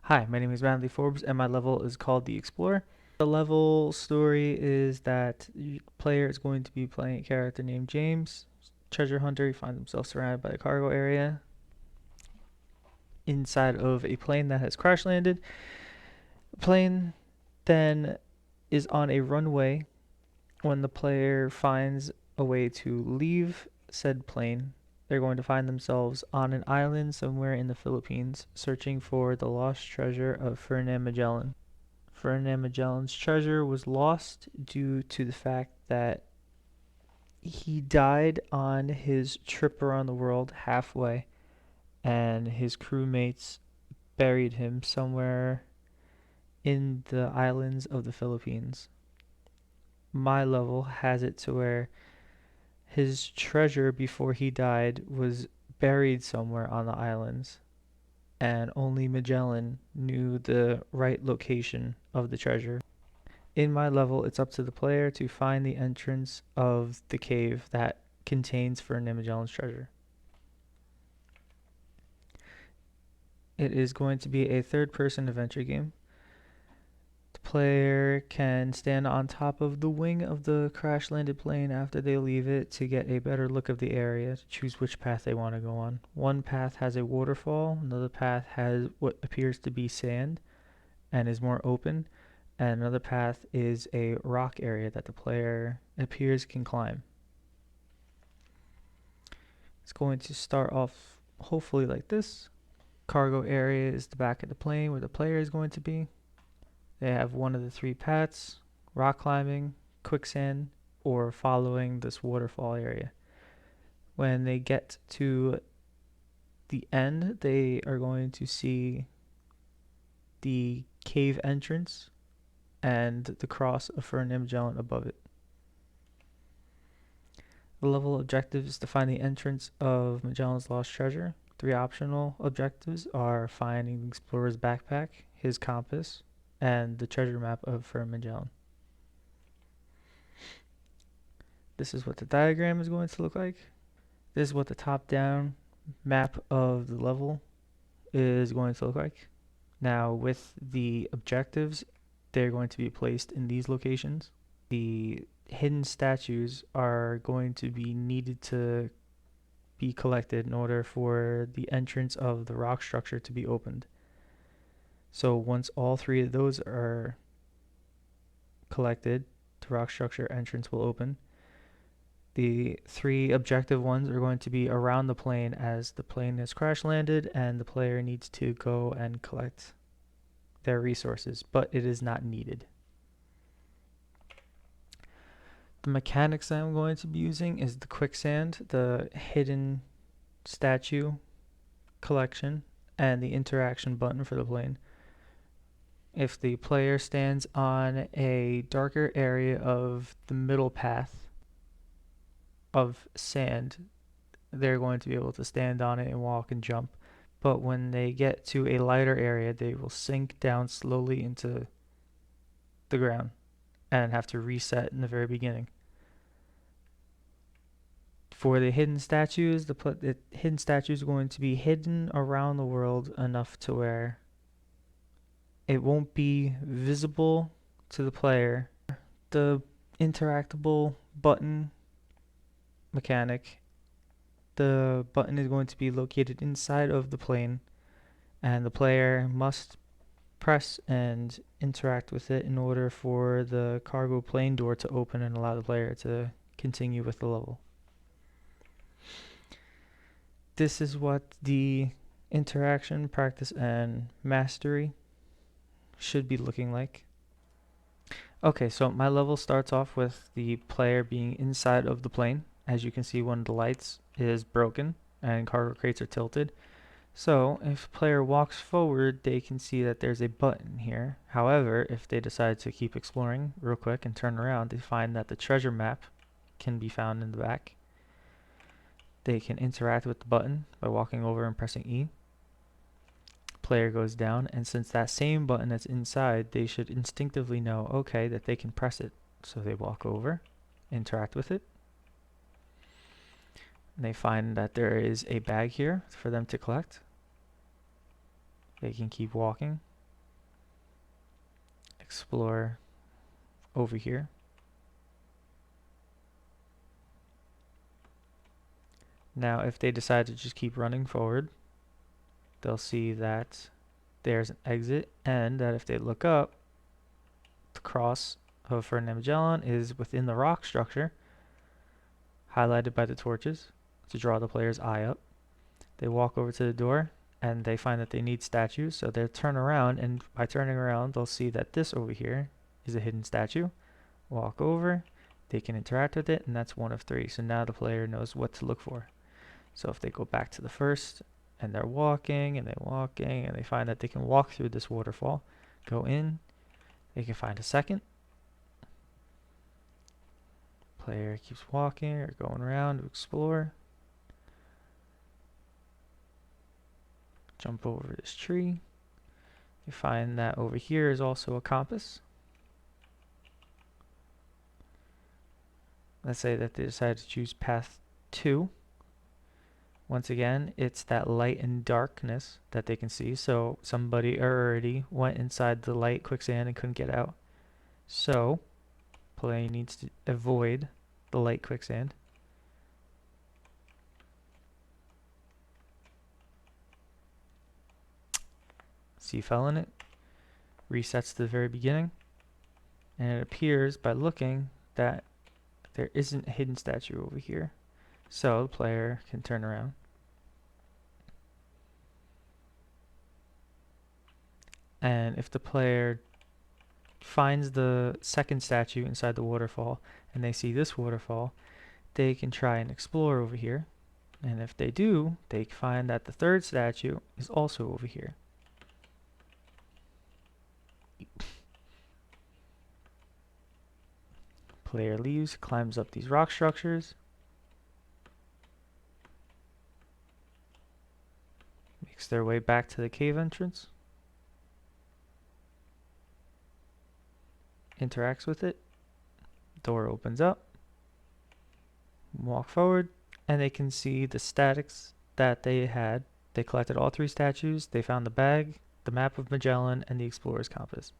Hi, my name is Manley Forbes, and my level is called The Explorer. The level story is that the player is going to be playing a character named James, treasure hunter. He finds himself surrounded by a cargo area inside of a plane that has crash landed. The plane then is on a runway when the player finds a way to leave said plane. They're going to find themselves on an island somewhere in the Philippines searching for the lost treasure of Ferdinand Magellan. Ferdinand Magellan's treasure was lost due to the fact that he died on his trip around the world halfway, and his crewmates buried him somewhere in the islands of the Philippines. My level has it to where his treasure before he died was buried somewhere on the islands, and only Magellan knew the right location of the treasure. In my level, it's up to the player to find the entrance of the cave that contains Ferdinand Magellan's treasure. It is going to be a third-person adventure game. The player can stand on top of the wing of the crash-landed plane after they leave it to get a better look of the area, to choose which path they want to go on. One path has a waterfall, another path has what appears to be sand and is more open, and another path is a rock area that the player appears can climb. It's going to start off hopefully like this. Cargo area is the back of the plane where the player is going to be. They have one of the three paths: rock climbing, quicksand, or following this waterfall area. When they get to the end, they are going to see the cave entrance and the cross of Ferdinand Magellan above it. The level objective is to find the entrance of Magellan's lost treasure. Three optional objectives are finding the explorer's backpack, his compass, and the treasure map of Ferdinand Magellan. This is what the diagram is going to look like. This is what the top-down map of the level is going to look like. Now, with the objectives, they're going to be placed in these locations. The hidden statues are going to be needed to be collected in order for the entrance of the rock structure to be opened. So once all three of those are collected, the rock structure entrance will open. The three objective ones are going to be around the plane, as the plane is crash landed and the player needs to go and collect their resources, but it is not needed. The mechanics that I'm going to be using is the quicksand, the hidden statue collection, and the interaction button for the plane. If the player stands on a darker area of the middle path of sand, they're going to be able to stand on it and walk and jump. But when they get to a lighter area, they will sink down slowly into the ground and have to reset in the very beginning. For the hidden statues, the hidden statue is going to be hidden around the world enough to where it won't be visible to the player. The interactable button mechanic, the button is going to be located inside of the plane, and the player must press and interact with it in order for the cargo plane door to open and allow the player to continue with the level. This is what the interaction, practice, and mastery should be looking like. Okay, so my level starts off with the player being inside of the plane. As you can see, one of the lights is broken and cargo crates are tilted. So if the player walks forward, they can see that there's a button here. However, if they decide to keep exploring real quick and turn around, they find that the treasure map can be found in the back. They can interact with the button by walking over and pressing E. Player goes down, and since that same button that's inside, they should instinctively know, okay, that they can press it. So they walk over, interact with it, and they find that there is a bag here for them to collect. They can keep walking, explore over here. Now, if they decide to just keep running forward, they'll see that there's an exit, and that if they look up, the cross of Ferdinand Magellan is within the rock structure, highlighted by the torches to draw the player's eye up. They walk over to the door, and they find that they need statues, so they turn around, and by turning around, they'll see that this over here is a hidden statue. Walk over, they can interact with it, and that's one of three. So now the player knows what to look for. So if they go back to the first, and they're walking, and they're walking, and they find that they can walk through this waterfall, go in, they can find a second. Player keeps walking or going around to explore. Jump over this tree. You find that over here is also a compass. Let's say that they decide to choose path 2. Once again, it's that light and darkness that they can see. So somebody already went inside the light quicksand and couldn't get out. So player needs to avoid the light quicksand. See, fell in it. Resets to the very beginning. And it appears by looking that there isn't a hidden statue over here. So the player can turn around. And if the player finds the second statue inside the waterfall and they see this waterfall, they can try and explore over here. And if they do, they find that the third statue is also over here. Player leaves, climbs up these rock structures, makes their way back to the cave entrance, interacts with it, door opens up, walk forward, and they can see the statics that they had. They collected all 3 statues, they found the bag, the map of Magellan, and the explorer's compass.